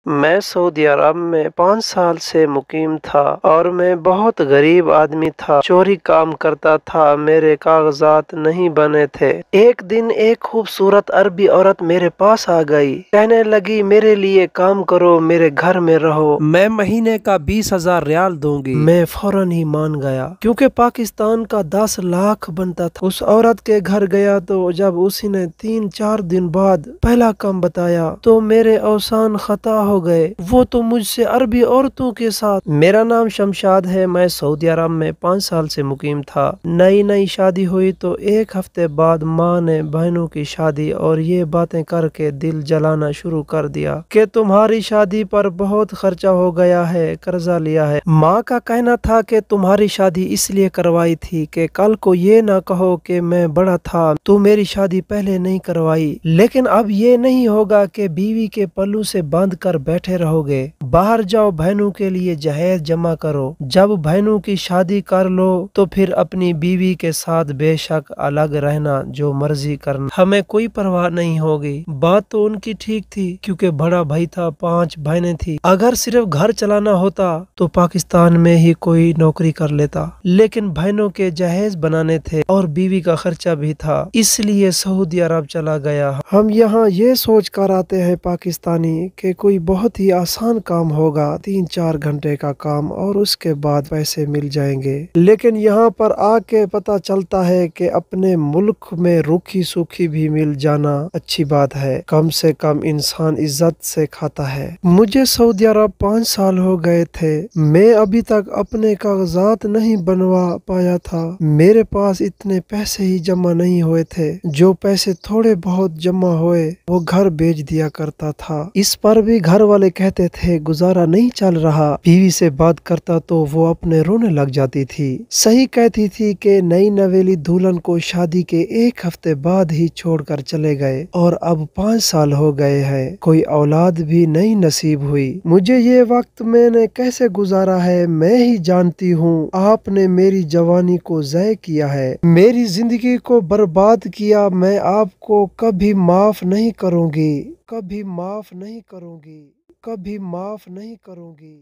میں سعودی عرب میں 5 سال سے مقیم تھا اور میں بہت غریب آدمی تھا، چوری کام کرتا تھا، میرے کاغذات نہیں بنے تھے۔ ایک دن ایک خوبصورت عربی عورت میرے پاس آ گئی، کہنے لگی میرے لیے کام کرو، میرے گھر میں رہو، میں مہینے کا 20,000 ریال دوں گی۔ میں فوراً ہی مان گیا کیونکہ پاکستان کا 10 لاکھ بنتا تھا۔ اس عورت کے گھر گیا تو جب اسی نے 3-4 دن بعد پہلا کام بتایا تو میرے اوزان خطا ہو گئے، وہ تو مجھ سے عربی عورتوں کے ساتھ۔ میرا نام شمشاد ہے، میں سعودی عرب میں 5 سال سے مقیم تھا۔ نئی شادی ہوئی تو ایک ہفتے بعد ماں نے بہنوں کی شادی اور یہ باتیں کر کے دل جلانا شروع کر دیا کہ تمہاری شادی پر بہت خرچہ ہو گیا ہے، قرضہ لیا ہے۔ ماں کا کہنا تھا کہ تمہاری شادی اس لیے کروائی تھی کہ کل کو یہ نہ کہو کہ میں بڑا تھا تو میری شادی پہلے نہیں کروائی، لیکن اب یہ نہیں ہوگا کہ بیوی کے پلو سے باندھ کر بیٹھے رہو گے، باہر جاؤ، بہنوں کے لیے جہیز جمع کرو، جب بہنوں کی شادی کر لو تو پھر اپنی بیوی کے ساتھ بے شک الگ رہنا، جو مرضی کرنا، ہمیں کوئی پرواہ نہیں ہوگی۔ بات تو ان کی ٹھیک تھی کیونکہ بڑا بھائی تھا، 5 بہنیں تھی، اگر صرف گھر چلانا ہوتا تو پاکستان میں ہی کوئی نوکری کر لیتا، لیکن بہنوں کے جہیز بنانے تھے اور بیوی کا خرچہ بھی تھا، اس لیے سعودی عرب چلا گیا۔ ہم یہاں یہ سوچ کر آتے ہیں پاکستانی کہ کوئی بہت ہی آسان کام ہوگا، 3-4 گھنٹے کا کام اور اس کے بعد پیسے مل جائیں گے، لیکن یہاں پر آ کے پتہ چلتا ہے کہ اپنے ملک میں روکھی سوکھی بھی مل جانا اچھی بات ہے، کم سے کم انسان عزت سے کھاتا ہے۔ مجھے سعودی عرب 5 سال ہو گئے تھے، میں ابھی تک اپنے کاغذات نہیں بنوا پایا تھا، میرے پاس اتنے پیسے ہی جمع نہیں ہوئے تھے، جو پیسے تھوڑے بہت جمع ہوئے وہ گھر بیچ دیا کرتا تھا۔ اس پر بھی گھر والے کہتے تھے گزارا نہیں چل رہا، بیوی سے بات کرتا تو وہ اپنے رونے لگ جاتی تھی، صحیح کہتی تھی کہ نئی نویلی دلہن کو شادی کے 1 ہفتے بعد ہی چھوڑ کر چلے گئے اور اب 5 سال ہو گئے ہیں، کوئی اولاد بھی نہیں نصیب ہوئی۔ مجھے یہ وقت میں نے کیسے گزارا ہے میں ہی جانتی ہوں، آپ نے میری جوانی کو ضائع کیا ہے، میری زندگی کو برباد کیا، میں آپ کو کبھی معاف نہیں کروں گی، کبھی معاف نہیں کروں گی، کبھی معاف نہیں کروں گی۔